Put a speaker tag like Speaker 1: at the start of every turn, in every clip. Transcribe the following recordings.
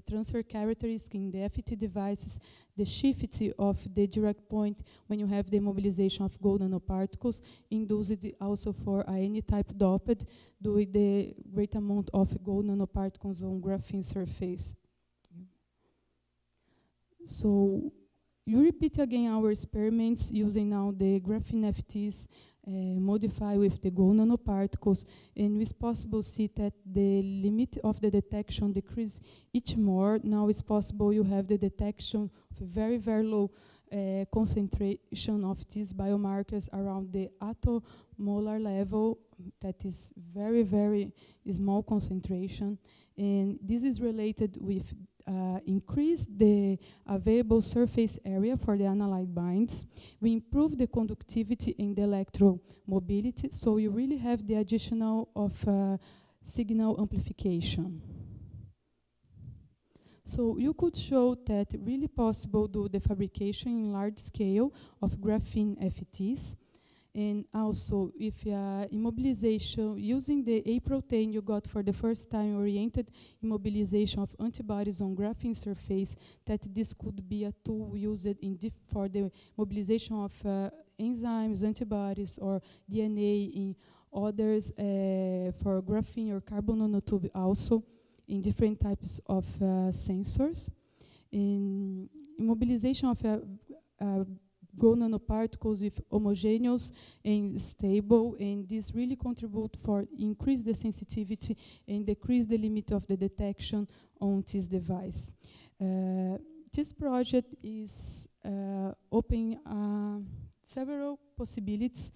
Speaker 1: transfer characteristic in the FET devices, the shift of the direct point when you have the immobilization of gold nanoparticles, induced also for a N-type doped due to the great amount of gold nanoparticles on graphene surface. So you repeat again our experiments using now the graphene FTs modify with the gold nanoparticles, and it's possible to see that the limit of the detection decrease each more. Now it's possible you have the detection of a very, very low concentration of these biomarkers around the attomolar level. That is very, very small concentration, and this is related with increase the available surface area for the analyte binds. We improve the conductivity and the electromobility, so you really have the additional of signal amplification. So you could show that really possible to do the fabrication in large scale of graphene FETs. And also, if immobilization using the A protein, you got for the first time oriented immobilization of antibodies on graphene surface, that this could be a tool used in for the mobilization of enzymes, antibodies, or DNA in others for graphene or carbon nanotube also in different types of sensors. In immobilization of gold nanoparticles with homogeneous and stable, and this really contribute for increase the sensitivity and decrease the limit of the detection on this device. This project is opening several possibilities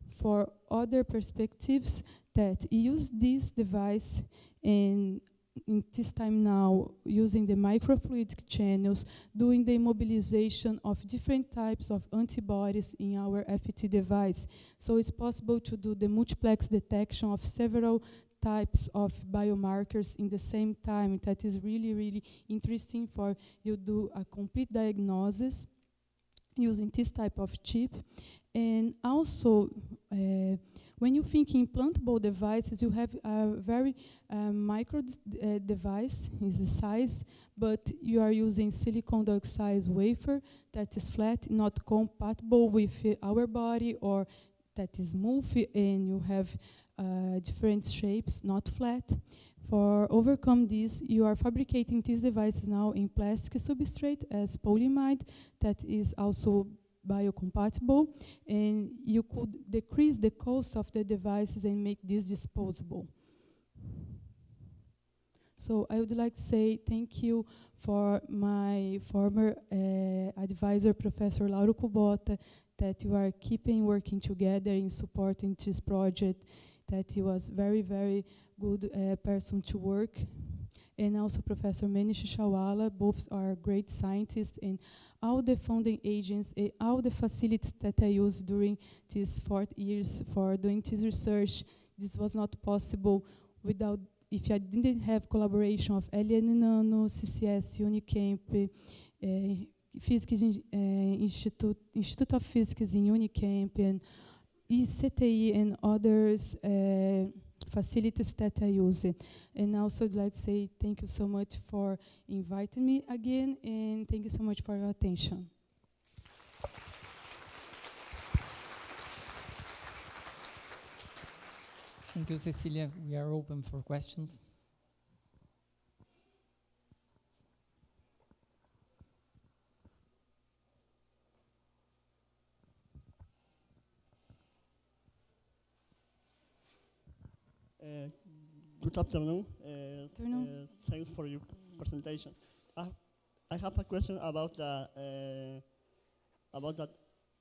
Speaker 1: for other perspectives that use this device, and in this time now, using the microfluidic channels, doing the immobilization of different types of antibodies in our FET device. So it's possible to do the multiplex detection of several types of biomarkers in the same time. That is really, really interesting for you do a complete diagnosis using this type of chip. And also, when you think implantable devices, you have a very micro device, is the size, but you are using silicon dioxide wafer that is flat, not compatible with our body, or that is smooth, and you have different shapes, not flat. For overcome this, you are fabricating these devices now in plastic substrate as polyimide that is also biocompatible, and you could decrease the cost of the devices and make this disposable. So I would like to say thank you for my former advisor, Professor Lauro Kubota, that you are keeping working together in supporting this project, that he was very, very good person to work. And also Professor Manish Shawala, both are great scientists, and all the funding agents, all the facilities that I used during these 4 years for doing this research. This was not possible without, if I didn't have collaboration of LN Nano, CCS, Unicamp, Physics Institute of Physics in Unicamp, and ICTI and others facilities that I use. And also I'd like to say thank you so much for inviting me again, and thank you so much for your attention.
Speaker 2: Thank you, Cecilia. We are open for questions.
Speaker 3: Good afternoon. Thanks for your presentation. I have a question about the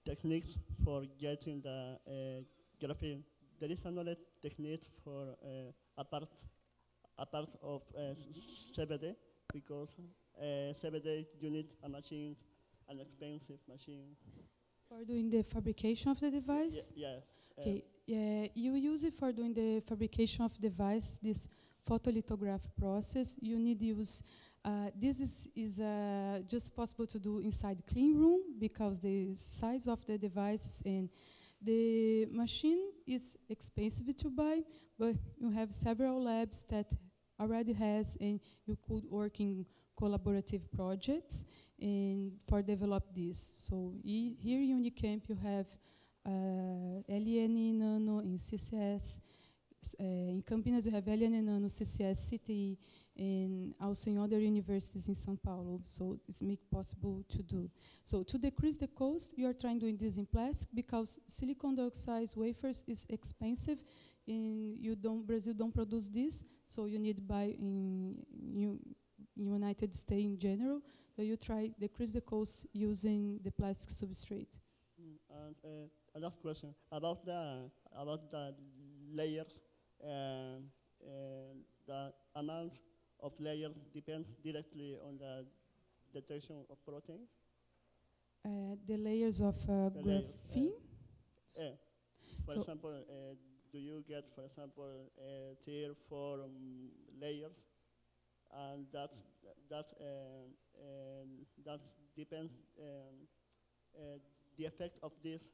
Speaker 3: techniques for getting the graphene. There is another technique for a part of CVD, because CVD you need a machine, an expensive machine.
Speaker 1: For doing the fabrication of the device?
Speaker 3: Yes.
Speaker 1: Okay. You use it for doing the fabrication of device, this photolithograph process. You need to use, this is just possible to do inside clean room, because the size of the devices and the machine is expensive to buy, but you have several labs that already has, and you could work in collaborative projects and for develop this. So here in Unicamp you have LN Nano in CCS. In Campinas you have LN Nano, CCS, CTI, and also in other universities in São Paulo. So it's make possible to do. So to decrease the cost, you are trying doing this in plastic because silicon dioxide wafers is expensive, and Brazil don't produce this, so you need buy in United States in general. So you try decrease the cost using the plastic substrate.
Speaker 3: And a last question about the layers. The amount of layers depends directly on the detection of proteins.
Speaker 1: The layers of graphene.
Speaker 3: For example, do you get, for example, 3 or 4 layers, and that depends the effect of this.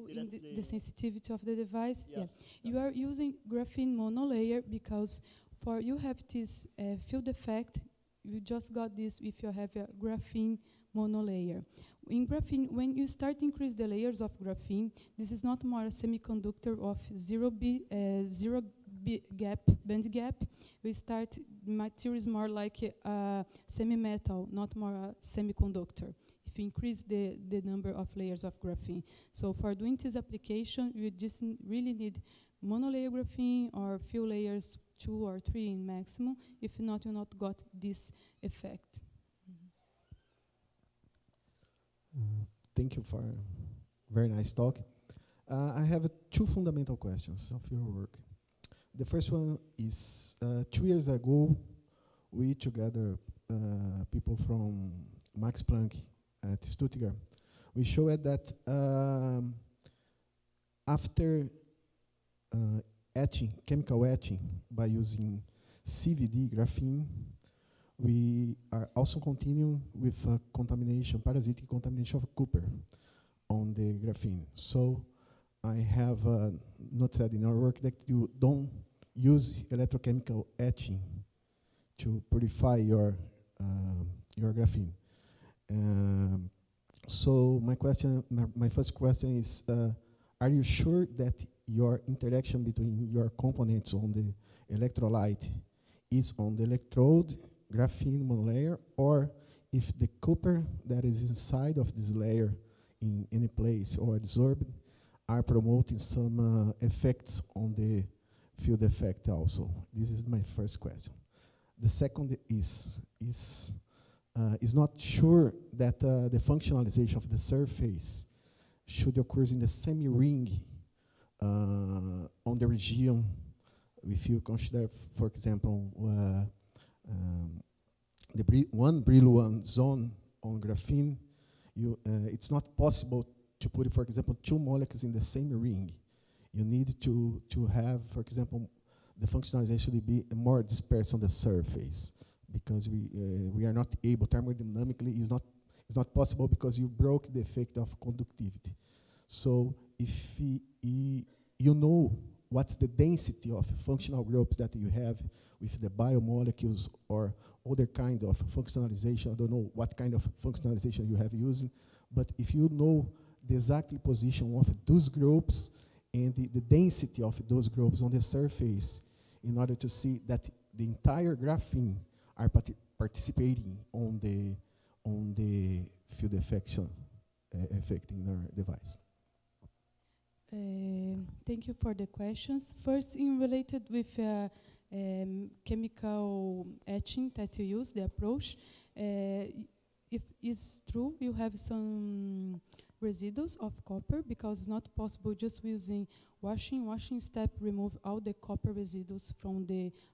Speaker 1: In the sensitivity of the device.
Speaker 3: Yes.
Speaker 1: Yeah. You are using graphene monolayer because for you have this field effect. You just got this if you have a graphene monolayer. In graphene, when you start to increase the layers of graphene, this is not more a semiconductor of zero band gap. We start materials more like a semi-metal, not more a semiconductor. If you increase the number of layers of graphene. So for doing this application, you just really need monolayer graphene or few layers, 2 or 3 in maximum. If not, you not got this effect.
Speaker 4: Thank you for a very nice talk. I have 2 fundamental questions of your work. The first one is 2 years ago, we together, people from Max Planck at Stuttgart, we showed that after etching, chemical etching by using CVD graphene, we are also continuing with contamination, parasitic contamination of copper on the graphene. So I have noted in our work that you don't use electrochemical etching to purify your graphene. So my first question is, are you sure that your interaction between your components on the electrolyte is on the electrode graphene monolayer, or if the copper that is inside of this layer in any place or absorbed are promoting some effects on the field effect also? This is my first question. The second is not sure that the functionalization of the surface should occur in the same ring on the region. If you consider, for example, the one brilliant zone on graphene, it's not possible to put, for example, 2 molecules in the same ring. You need to have, for example, the functionalization should be more dispersed on the surface, because we are not able, thermodynamically, it's not possible because you broke the effect of conductivity. So if you know what's the density of functional groups that you have with the biomolecules or other kind of functionalization, I don't know what kind of functionalization you have using, but if you know the exact position of those groups and the density of those groups on the surface, in order to see that the entire graphene are participating on the field effect in our device.
Speaker 1: Thank you for the questions. First, in related with chemical etching that you use, the approach, if it's true, you have some residues of copper, because it's not possible just using washing step remove all the copper residues from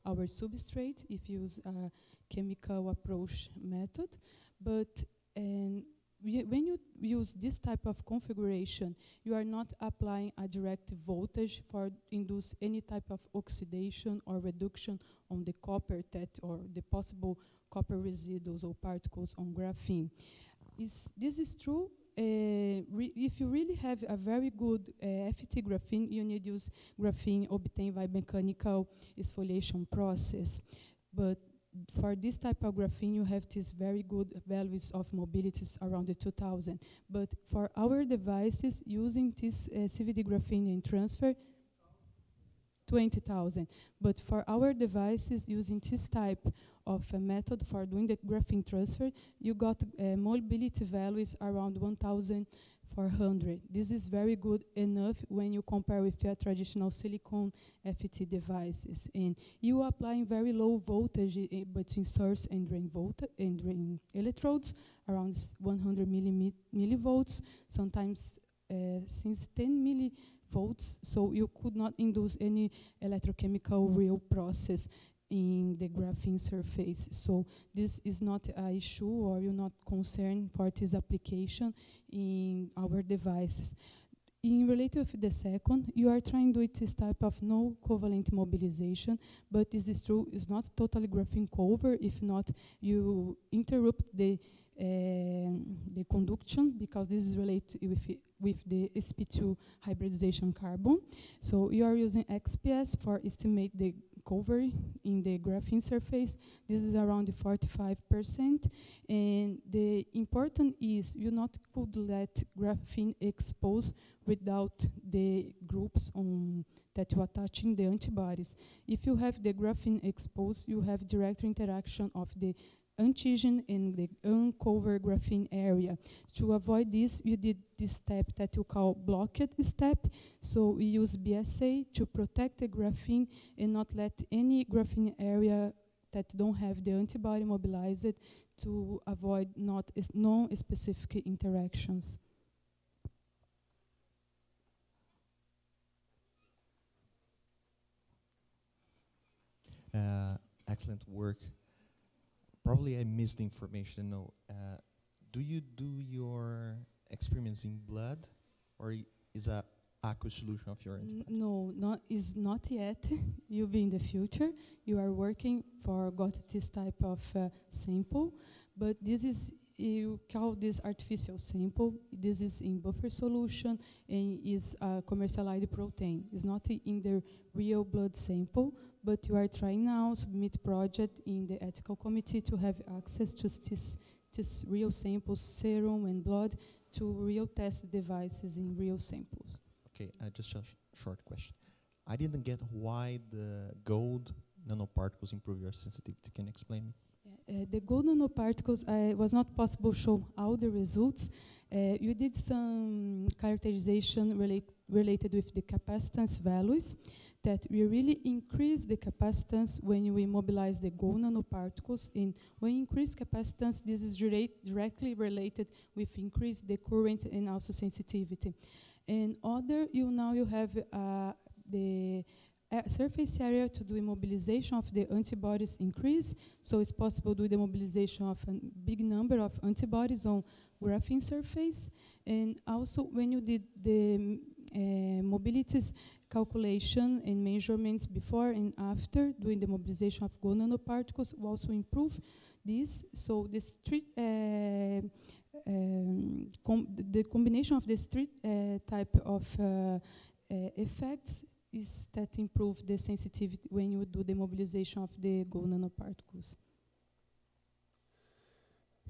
Speaker 1: our substrate if you use a chemical approach method. But when you use this type of configuration, you are not applying a direct voltage for induce any type of oxidation or reduction on the copper or the possible copper residues or particles on graphene. This is true if you really have a very good FT graphene, you need to use graphene obtained by mechanical exfoliation process. But for this type of graphene, you have these very good values of mobilities around the 2000. But for our devices, using this CVD graphene and transfer, 20,000. But for our devices, using this type of a method for doing the graphene transfer, you got mobility values around 1,400. This is very good enough when you compare with your traditional silicone FET devices. And you applying very low voltage between source and drain electrodes, around 100 millivolts, sometimes since 10 millivolts, so you could not induce any electrochemical real process in the graphene surface. So this is not an issue, or you're not concerned for this application in our devices. In related with the second, you are trying to do this type of no covalent mobilization, but this is true, it's not totally graphene cover. If not, you interrupt the conduction, because this is related with the sp2 hybridization carbon. So you are using XPS for estimate the cover in the graphene surface. This is around 45%. And the important is you not could let graphene expose without the groups on that you attaching the antibodies. If you have the graphene exposed, you have direct interaction of the antigen in the uncovered graphene area. To avoid this, you did this step that you call blocked step. So we use BSA to protect the graphene and not let any graphene area that don't have the antibody mobilized, to avoid non-specific interactions.
Speaker 5: Excellent work. Probably I missed the information. No, do you do your experiments in blood, or is a aqueous solution of your antibody?
Speaker 1: No, is not yet. You'll be in the future. You are working for got this type of sample, but this is, you call this artificial sample. This is in buffer solution and is a commercialized protein. It's not in the real blood sample, but you are trying now submit project in the ethical committee to have access to this real samples, serum and blood, to real test devices in real samples.
Speaker 5: Okay, just a short question. I didn't get why the gold nanoparticles improve your sensitivity. Can you explain me?
Speaker 1: The gold nanoparticles, was not possible to show all the results. You did some characterization related with the capacitance values, that we really increase the capacitance when we mobilize the gold nanoparticles. And when you increase capacitance, this is directly related with increase the current and also sensitivity. And other, you have the surface area to do immobilization of the antibodies increase, so it's possible to do the mobilization of a big number of antibodies on graphene surface. And also when you did the mobilities calculation and measurements before and after doing the mobilization of gold nanoparticles, will also improve this. So this the combination of these three type of effects is that improve the sensitivity when you do the mobilization of the gold nanoparticles.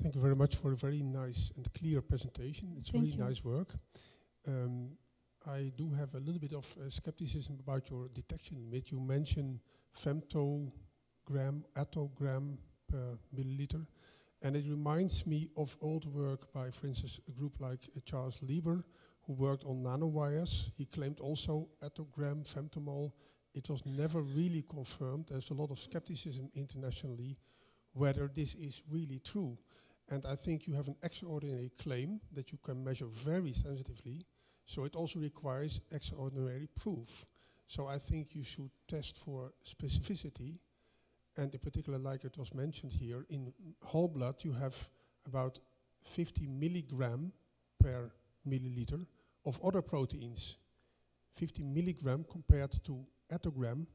Speaker 6: Thank you very much for a very nice and clear presentation. It's really nice work. I do have a little bit of skepticism about your detection limit. You mentioned femtogram, attogram per milliliter. And it reminds me of old work by, for instance, a group like Charles Lieber, who worked on nanowires. He claimed also attogram, femtomole. It was never really confirmed. There's a lot of skepticism internationally whether this is really true. And I think you have an extraordinary claim that you can measure very sensitively. So it also requires extraordinary proof. So I think you should test for specificity. And in particular, like it was mentioned here, in whole blood you have about 50 milligram per milliliter of other proteins. 50 milligram compared to attogram.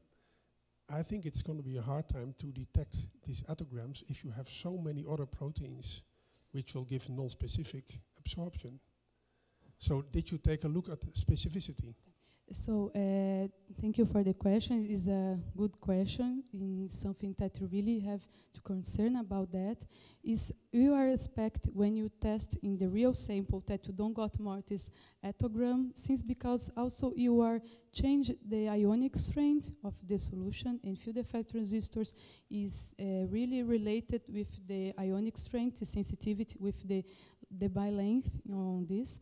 Speaker 6: I think it's going to be a hard time to detect these attograms if you have so many other proteins which will give non-specific absorption. So did you take a look at specificity?
Speaker 1: So thank you for the question. It's a good question. In something that you really have to concern about that is you are expect when you test in the real sample that you don't got more this attogram, since because also you are change the ionic strength of the solution, and field effect transistors is really related with the ionic strength, the sensitivity with the by length on this,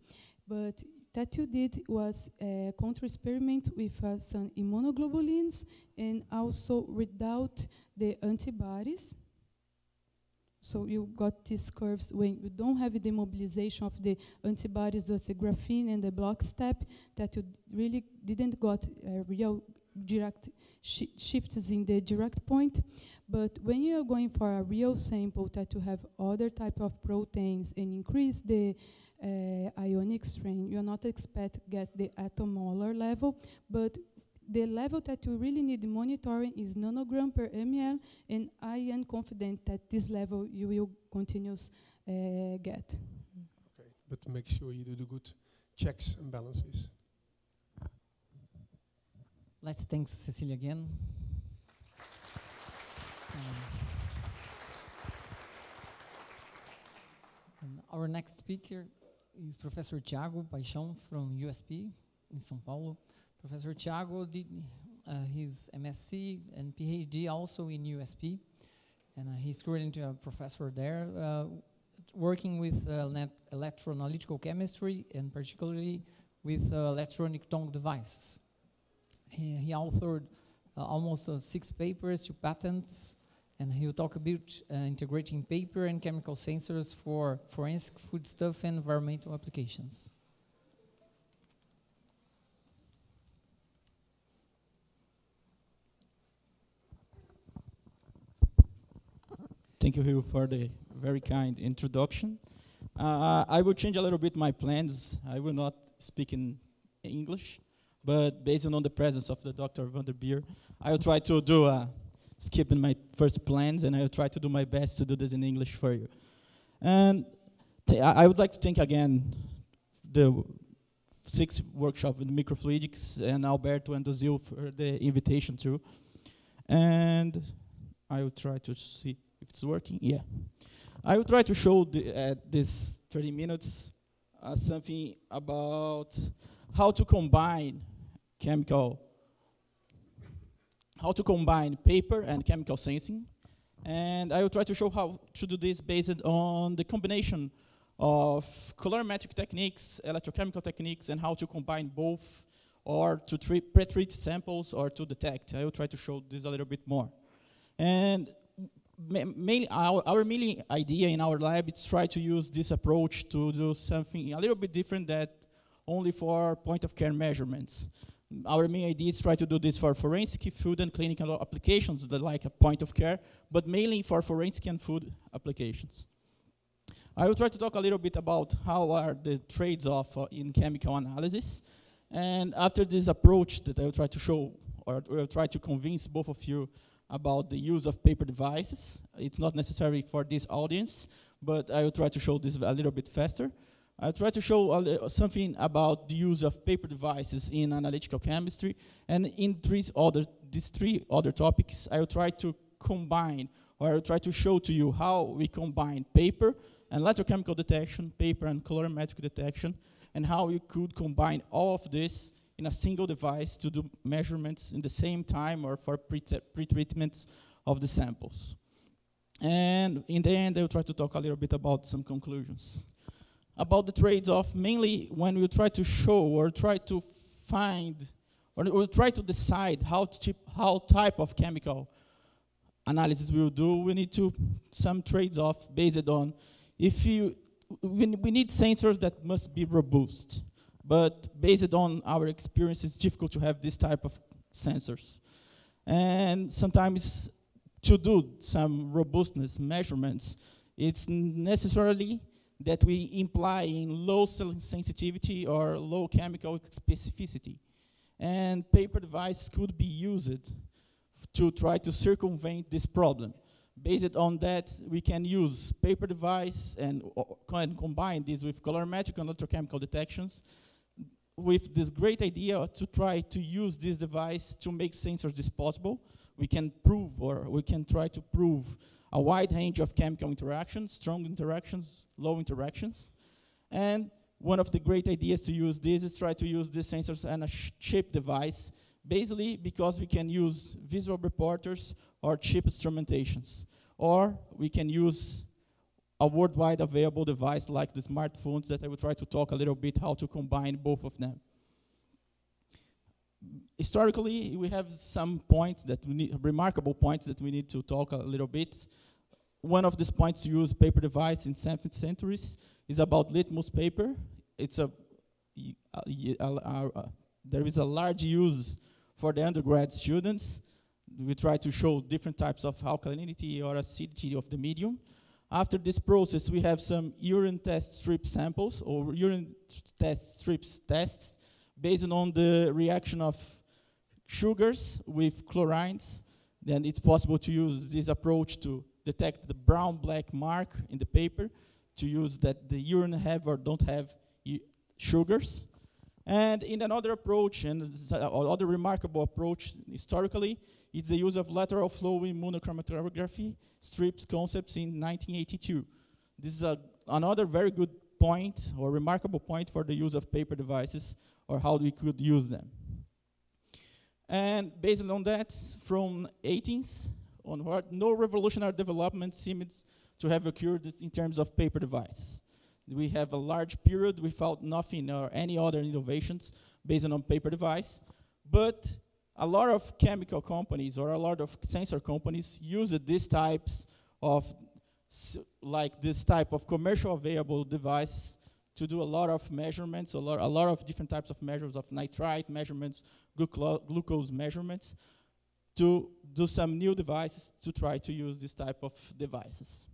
Speaker 1: but that you did was a counter-experiment with some immunoglobulins and also without the antibodies. So you got these curves when you don't have the mobilization of the antibodies of the graphene and the block step, that you really didn't got real direct shifts in the direct point. But when you are going for a real sample that you have other type of proteins and increase the ionic strength, you are not expect get the attomolar level, but the level that you really need monitoring is nanogram per ml, and I am confident that this level you will continuous get.
Speaker 6: Okay, but make sure you do the good checks and balances.
Speaker 2: Let's thank Cecilia again. And our next speaker is Professor Thiago Paixão from USP in São Paulo. Professor Thiago did his MSc and PhD also in USP, and he's currently a professor there, working with electroanalytical chemistry and particularly with electronic tongue devices. He authored almost 6 papers, 2 patents, and he'll talk about integrating paper and chemical sensors for forensic foodstuff and environmental applications.
Speaker 7: Thank you, Hugh, for the very kind introduction. I will change a little bit my plans. I will not speak in English, but based on the presence of the Dr. Van der Beer, I will try to do skipping my first plans, and I will try to do my best to do this in English for you. And I would like to thank again the 6th workshop with Microfluídics and Alberto and Dozil for the invitation too. And I will try to see if it's working. Yeah. I will try to show this 30 minutes something about how to combine paper and chemical sensing. And I will try to show how to do this based on the combination of colorimetric techniques, electrochemical techniques, and how to combine both, or to pre-treat samples or to detect. I will try to show this a little bit more. And mainly our main idea in our lab is try to use this approach to do something a little bit different than only for point-of-care measurements. Our main idea is try to do this for forensic, food, and clinical applications that like a point-of-care, but mainly for forensic and food applications. I will try to talk a little bit about how are the trades-off in chemical analysis. And after this approach that I will try to show, or I will try to convince both of you about the use of paper devices. It's not necessary for this audience, but I will try to show this a little bit faster. I'll try to show something about the use of paper devices in analytical chemistry, and in these 3 other topics, I will try to combine, or I will try to show to you how we combine paper and electrochemical detection, paper and colorimetric detection, and how you could combine all of this in a single device to do measurements in the same time or for pre-treatments of the samples. And in the end, I will try to talk a little bit about some conclusions. About the trades-off, mainly when we try to show or try to find, or try to decide how type of chemical analysis we will do, we need some trades-off based on we need sensors that must be robust. But based on our experience, it's difficult to have this type of sensors. And sometimes to do some robustness measurements, it's necessarily that we imply in low sensitivity or low chemical specificity. And paper devices could be used to try to circumvent this problem. Based on that, we can use paper device and can combine this with colorimetric and electrochemical detections with this great idea to try to use this device to make sensors disposable. We can prove, or we can try to prove, a wide range of chemical interactions, strong interactions, low interactions. And one of the great ideas to use this is try to use these sensors in a chip device, basically because we can use visual reporters or chip instrumentations. Or we can use a worldwide available device like the smartphones that I will try to talk a little bit how to combine both of them. Historically, we have some points that we need, remarkable points that we need to talk a little bit. One of these points to use paper device in 17th centuries is about litmus paper. It's there is a large use for the undergrad students. We try to show different types of alkalinity or acidity of the medium. After this process, we have some urine test strip samples or urine test strips tests based on the reaction of sugars with chlorines. Then it's possible to use this approach to detect the brown-black mark in the paper, to use that the urine have or don't have sugars. And in another approach, and another remarkable approach historically, is the use of lateral flow immunochromatography strips concepts in 1982. This is another very good point or remarkable point for the use of paper devices or how we could use them. And based on that, from 18th onward, no revolutionary development seems to have occurred in terms of paper device. We have a large period without nothing or any other innovations based on paper device, but a lot of chemical companies or a lot of sensor companies use these types of, like this type of commercial available device to do a lot of measurements, a lot of different types of measures of nitrite measurements, glucose measurements, to do some new devices to try to use this type of devices.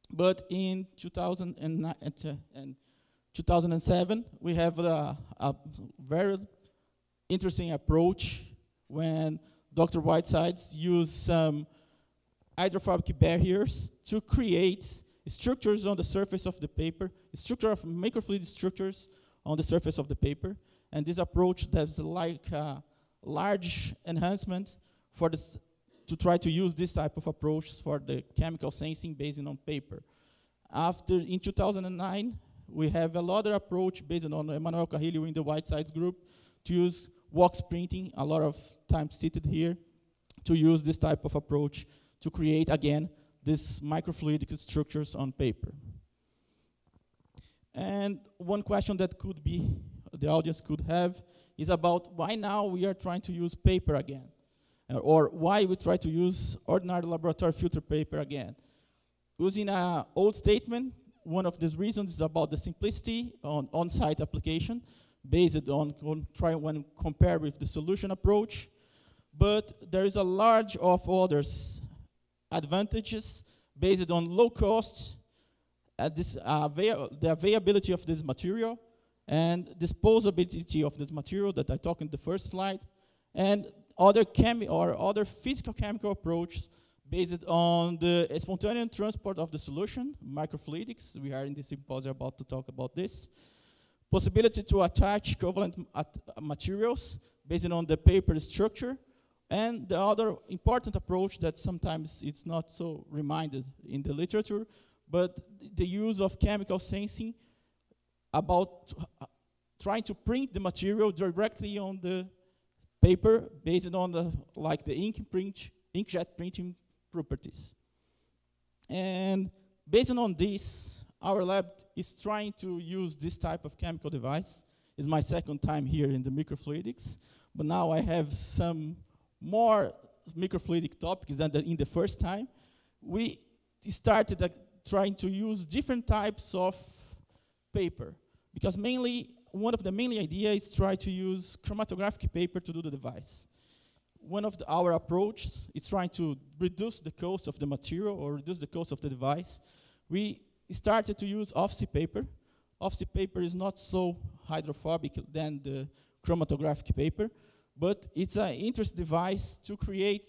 Speaker 7: But in 2007, we have a very interesting approach when Dr. Whitesides used some hydrophobic barriers to create structures on the surface of the paper, structure of microfluidic structures on the surface of the paper. And this approach does like a large enhancement for this, to try to use this type of approach for the chemical sensing based on paper. After, in 2009, we have another approach based on Emmanuel Carrillo in the Whitesides group to use wax printing, a lot of times cited here, to use this type of approach to create, again, these microfluidic structures on paper. And one question that could be, the audience could have, is about why now we are trying to use paper again, or why we try to use ordinary laboratory filter paper again. Using an old statement, one of these reasons is about the simplicity on-site application, based on when compared with the solution approach. But there is a large of others advantages based on low cost, the availability of this material, and disposability of this material that I talked in the first slide, and other physical chemical approaches based on the spontaneous transport of the solution, microfluidics. We are in the symposium about to talk about this. Possibility to attach covalent materials based on the paper structure, and the other important approach that sometimes it's not so reminded in the literature, but the use of chemical sensing about trying to print the material directly on the paper based on the inkjet printing properties. And based on this, our lab is trying to use this type of chemical device. It's my second time here in the microfluidics, but now I have some more microfluidic topics than in the first time. We started trying to use different types of paper, because mainly, one of the main ideas is try to use chromatographic paper to do the device. One of our approaches is trying to reduce the cost of the material or reduce the cost of the device. We started to use OFC paper. OFC paper is not so hydrophobic than the chromatographic paper, but it's an interesting device to create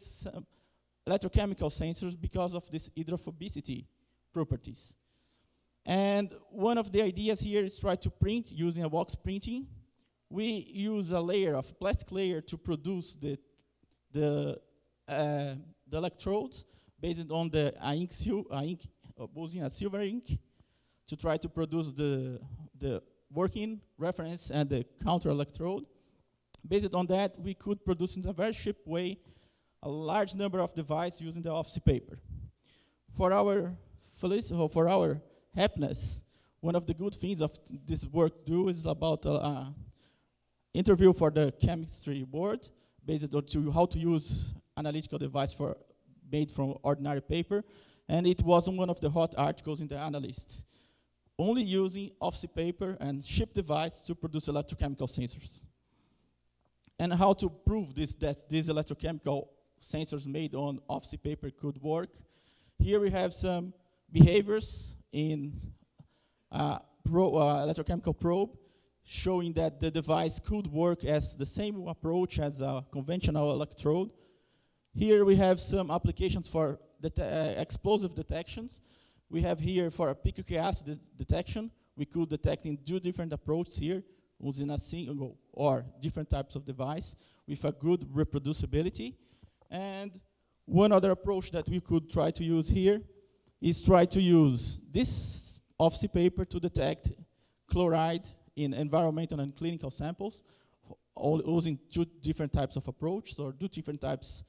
Speaker 7: electrochemical sensors because of this hydrophobicity properties. And one of the ideas here is try to print using a box printing. We use a layer of plastic layer to produce the electrodes based on the using a silver ink to try to produce the working reference and the counter electrode. Based on that, we could produce in a very cheap way a large number of devices using the office paper. For our happiness, one of the good things of this work is about interview for the chemistry board based on how to use analytical device made from ordinary paper, and it was one of the hot articles in the Analyst. Only using office paper and chip device to produce electrochemical sensors. And how to prove that these electrochemical sensors made on office paper could work. Here we have some behaviors in electrochemical probe showing that the device could work as the same approach as a conventional electrode. Here we have some applications for explosive detections. We have here for a picric acid detection, we could detect in 2 different approaches here, using a single or different types of device with a good reproducibility. And one other approach that we could try to use here is try to use this office paper to detect chloride in environmental and clinical samples, all using 2 different types of approaches or 2 different types